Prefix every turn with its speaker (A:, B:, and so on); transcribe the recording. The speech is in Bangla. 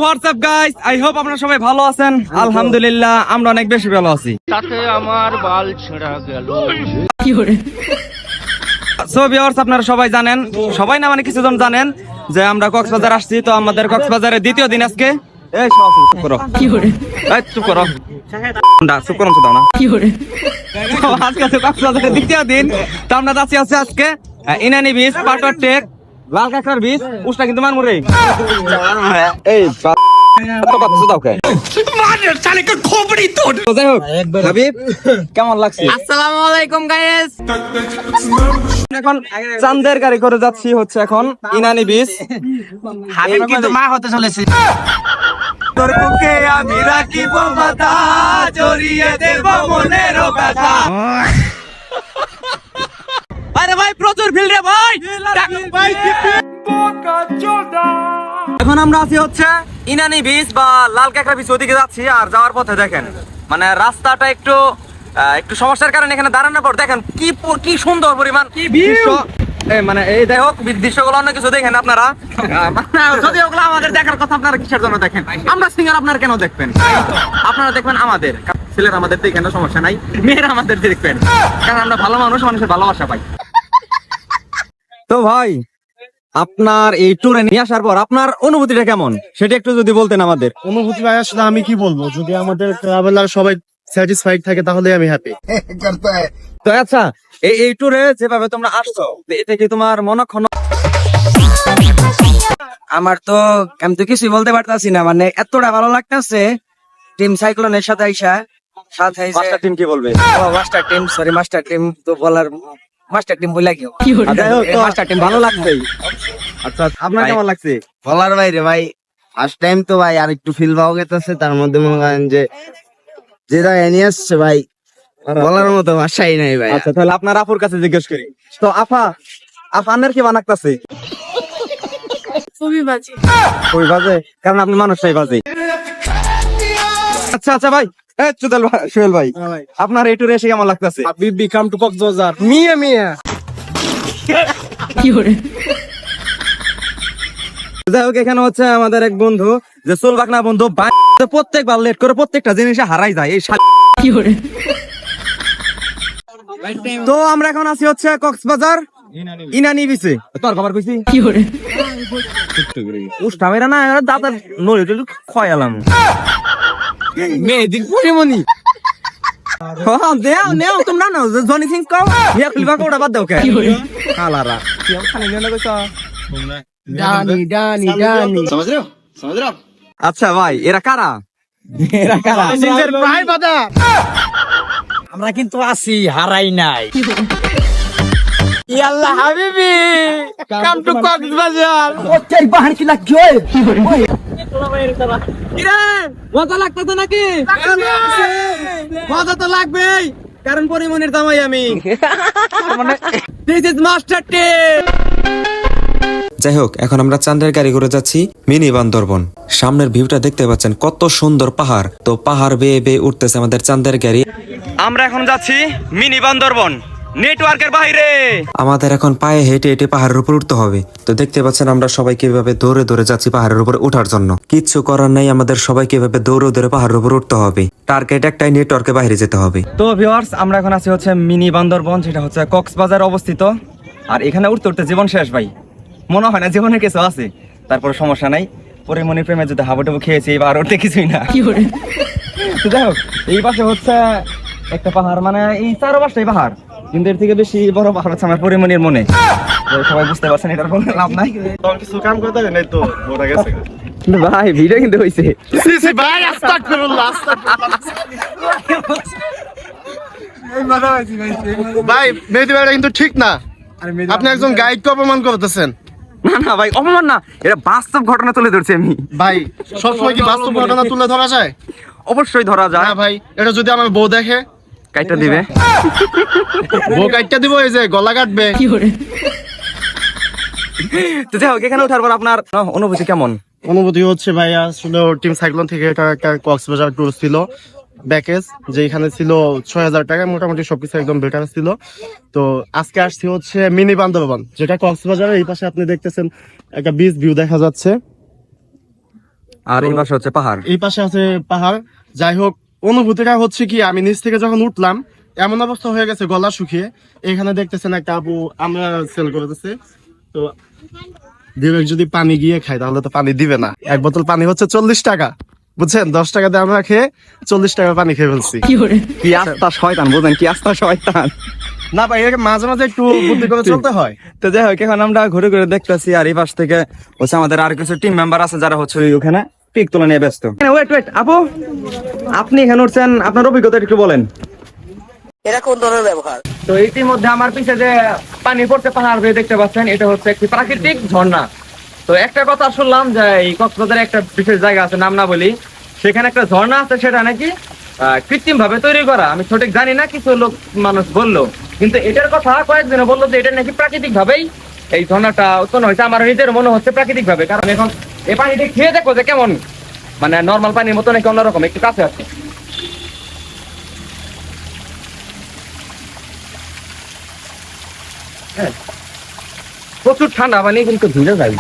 A: হোয়াটসঅ্যাপ গাইস, আই হোপ আপনারা সবাই ভালো আছেন। আলহামদুলিল্লাহ আমরা অনেক বেশি ভালো আছি।
B: তাতে আমার বাল ছেঁড়া গেল।
A: সো ভিউয়ার্স, আপনারা সবাই জানেন, সবাই না মানে কিছুজন জানেন যে আমরা কক্সবাজার আসছি। তো আমাদের কক্সবাজারের দ্বিতীয় দিন আজকে। এই চুপ করো, এই চুপ করো, চুপ করো দাও না। তো আজকে হচ্ছে কক্সবাজারের দ্বিতীয় দিন। তো আমরা যাচ্ছি আজকে ইনানি বিচ, পাটোয়ার টেক, লাল কাঁকড়ার বিচ, উষ্টা কিন্তু মানমুরে। এই কেমন লাগছে?
C: আসসালামু আলাইকুম গাইস।
A: এখন চান্দের গাড়ি করে যাচ্ছি হচ্ছে এখন ইনানি বিচ।
C: হাবিব কিন্তু মা হতে চলেছে।
A: তোর বুকে আমি রাখিব মাথা, জড়িয়ে দেব মনের কথা। আরে ভাই প্রচুর ভিড় রে ভাই। এখন আমরা আছি হচ্ছে ইনানি বিচ বা লাল কাঁকড়া বিচ, ওদিকে যাচ্ছি। আর যাওয়ার পথে দেখেন মানে রাস্তাটা একটু সমস্যার কারণে এখানে দাঁড়ানোর পর দেখেন কি সুন্দর পরিমাণ দৃশ্য। মানে এই দেখো দৃশ্যগুলো অন্য কিছু দেখেন আপনারা, যদি ওগুলো আমাদের দেখার কথা, আপনারা কিসের জন্য দেখেন? আমরা সিঙ্গার, আপনারা কেন দেখবেন? আপনারা দেখবেন আমাদের ছেলের, আমাদের দেখেন সমস্যা নাই, মেয়েরা আমাদের দেখবেন, কারণ আমরা ভালো মানুষ, মানুষের ভালোবাসা পাই। তো ভাই, আপনার এই ট্যুরে নিয়ে আসার পর আপনার অনুভূতিটা কেমন সেটা একটু যদি বলতেন আমাদের।
D: অনুভূতি ভাই আসলে আমি কি বলবো, যদি আমাদের ট্রাভেলার সবাই স্যাটিসফাইড থাকে তাহলে আমি হ্যাপি।
A: তো আচ্ছা, এই ট্যুরে যেভাবে তোমরা আসছো, এটা কি তোমার মনক্ষণ?
C: আমার তো আমি তো কিছুই বলতে পারতাছি না, মানে এতটা ভালো লাগতেছে টিম সাইক্লোনের সাথে আইসা। সাথে
A: মাস্টার টিম কি বলবে?
C: মাস্টার টিম তো বলার, মাস্টার টিম বইলা কেউ
A: মাস্টার টিম ভালো লাগছেই। আচ্ছা, আপনার কেমন লাগছে?
E: বলার বাইরে ভাই, ফার্স্ট টাইম তো ভাই, আর একটু ফিল পাওয়া গেছে। তার মধ্যে মনে করেন যে যেটা এনে আসছে ভাই, বলার মতো ভাষাই নাই ভাই।
A: আচ্ছা, তাহলে আপনার আফুর কাছে জিজ্ঞেস করি। তো আফানের কি বানাকতাছে? খুবই বাজে, কারণ আপনি মানুষটাই বাজে। আচ্ছা ভাই, সোহেল ভাই, আপনার এই ট্যুরে এসে কেমন লাগতেছে?
D: হাবিবি কাম টু কক্সবাজার, মিয়া মিয়া।
A: যাই হোক, এখানে হচ্ছে আমাদের এক বন্ধু, যে চুলবাকনা বন্ধু, প্রত্যেকবার লেট করে প্রত্যেকটা জিনিসে হারাই যায় এই তো আমরা এখন আছি হচ্ছে কক্সবাজার ইনানি বিচে। তোর খবর কইছি উষ্টামেরা না দাদার নই খয়ালাম মেয়েদিন পরিমণি। দেও নেও তোমরা না জনি সিং কও ইয়া খুলবা কোড়া বাদ দাও কে কালারা কি আমি খালি না কইছ ডানি समझ रहे हो। আচ্ছা ভাই, এরা কারা?
D: নিজের ভাই বাদা।
C: আমরা কিন্তু আছি, হারাই নাই।
D: ইয়াল্লাহ হাবিবি কাম টু কক্সবাজার।
C: ওই বাহার কি লাগছে?
A: কিরে মজা লাগতেছে নাকি? মজা তো লাগবেই, কারণ পরিমণির জামাই আমি। This is master team.
F: যাই হোক, এখন আমরা চাঁদের গাড়ি করে যাচ্ছি মিনি বান্দরবন। সামনের ভিউটা দেখতে পাচ্ছেন, কত সুন্দর পাহাড়। তো পাহাড় বেয়ে বেয়ে উঠতেছে আমাদের চাঁদের গাড়ি।
A: আমরা এখন যাচ্ছি মিনি বান্দরবন, নেটওয়ার্কের বাইরে।
F: আমাদের এখন পায়ে হেঁটে হেঁটে পাহাড়ের উপর উঠতে হবে। তো দেখতে পাচ্ছেন আমরা সবাই কিভাবে দৌড়ে দৌড়ে যাচ্ছি পাহাড়ের উপর ওঠার জন্য। কিচ্ছু করার নাই, আমাদের সবাই কিভাবে দৌড়ে দৌড়ে পাহাড়ের উপর উঠতে হবে। টার্গেট একটাই, নেটওয়ার্কের বাইরে যেতে হবে।
A: তো ভিউয়ার্স, আমরা এখন আছি হচ্ছে মিনি বান্দরবন, যেটা হচ্ছে কক্সবাজার অবস্থিত। আর এখানে উঠতে উঠতে জীবন শেষ ভাই, মনে হয় না জীবনের কিছু আছে। তারপর সমস্যা নাই, পরিমণির প্রেমে যদি হাবুডুবু খেয়েছি, এবার উঠতে কিছুই না। যাই হোক, এই পাশে হচ্ছে একটা পাহাড়, মানে এই চারো পাশটাই পাহাড়, কিন্তু এর থেকে বেশি বড় পাহাড় হচ্ছে আমার পরিমণির মনে। সবাই বুঝতে পারছেন, এটার কোনো লাভ নাই।
D: তোর কিছু কাম করতে হবে নাই তো, ওটা গেছে
A: ভাই ভিডিও কিন্তু হইছে।
D: সি ভাই, আস্তাগফিরুল্লাহ ভাই, মেহেদী ভাই কিন্তু ঠিক না। আপনি একজন গাইডকে অপমান করতেছেন।
A: না ভাই, অপমান না, এটা বাস্তব ঘটনা তুলে ধরছি আমি।
D: ভাই সবসময় কি বাস্তব ঘটনা তুলে ধরা যায়?
A: অবশ্যই ধরা যায়।
D: না ভাই, এটা যদি আমার বউ দেখে
A: কাইটা দিবে,
D: বউ কাইটা দিব, এই যে গলা কাটবে।
A: তো যাই হোক, এখানে ওঠার পর আপনার অনুভূতি কেমন?
D: অনুভূতি হচ্ছে ভাই, আসলে টিম সাইক্লোন থেকে এটা একটা কক্সবাজার ট্যুর ছিল, প্যাকেজ, যেখানে ছিল ৬,০০০ টাকা, মোটামুটি সবকিছু একদম বেটার ছিল। তো আজকে আসছি হচ্ছে মিনি বান্দরবন, যেটা কক্সবাজারের এই পাশে আপনি দেখতেছেন একটা বিচ ভিউ দেখা যাচ্ছে।
A: আর এই পাশে হচ্ছে পাহাড়।
D: এই পাশে আছে পাহাড়। যাই হোক, অনুভূতিটা হচ্ছে কি, আমি নিচ থেকে যখন উঠলাম এমন অবস্থা হয়ে গেছে গলা শুকিয়ে। এখানে দেখতেছেন একটা আপু আমরা সেল করতেছে, তো ডিরেক্ট যদি পানি গিয়ে খাই তাহলে তো পানি দিবে না। এক বোতল পানি হচ্ছে 40 টাকা, বুঝছেন? 10 টাকা দিয়ে আমরা খেয়ে 40 টাকা পানি খেয়ে ফেলছি।
A: কি আস্তা শয়তান, বুঝেন কি আস্তা শয়তান।
D: না ভাই, এর মাঝে মাঝে একটু বুদ্ধি করে চলতে হয়।
A: তো যাই হোক, এখন আমরা ঘুরে ঘুরে দেখতেছি, আর এই পাশ থেকে হচ্ছে আমাদের আর কিছু টিম মেম্বার আছে যারা হচ্ছে ওখানে পিক তোলা নিয়ে ব্যস্ত। ওয়েট ওয়েট আপু, আপনি এখানে উঠছেন, আপনার অভিজ্ঞতা একটু বলেন।
C: এটা কোন ধরনের ব্যবহার?
A: তো ইতিমধ্যে আমার পিছে যে পানি পড়তে পাহাড় বেয়ে দেখতে পাচ্ছেন, এটা হচ্ছে একটি প্রাকৃতিক ঝর্ণা। তো একটা কথা শুনলাম যে এই কক্সবাজারে একটা বিশেষ জায়গা আছে, নাম না বলি, সেখানে একটা ঝর্ণা আছে, সেটা নাকি কৃত্রিম ভাবে তৈরি করা। আমি সঠিক জানি না, কিছু লোক মানুষ বললো, কিন্তু এটার কথা কয়েকজনে বললো যে এটা নাকি প্রাকৃতিক ভাবেই এই ঝর্ণাটা উৎপন্ন হয়েছে। আমার নিজের মনে হচ্ছে প্রাকৃতিক ভাবে, কারণ এখন এই পানিটা খেয়ে দেখো যে কেমন, মানে নর্মাল পানির মতো নাকি অন্যরকম, একটু কাছে আছে। প্রচুর ঠান্ডা পানি, কিন্তু ধুয়ে যায়।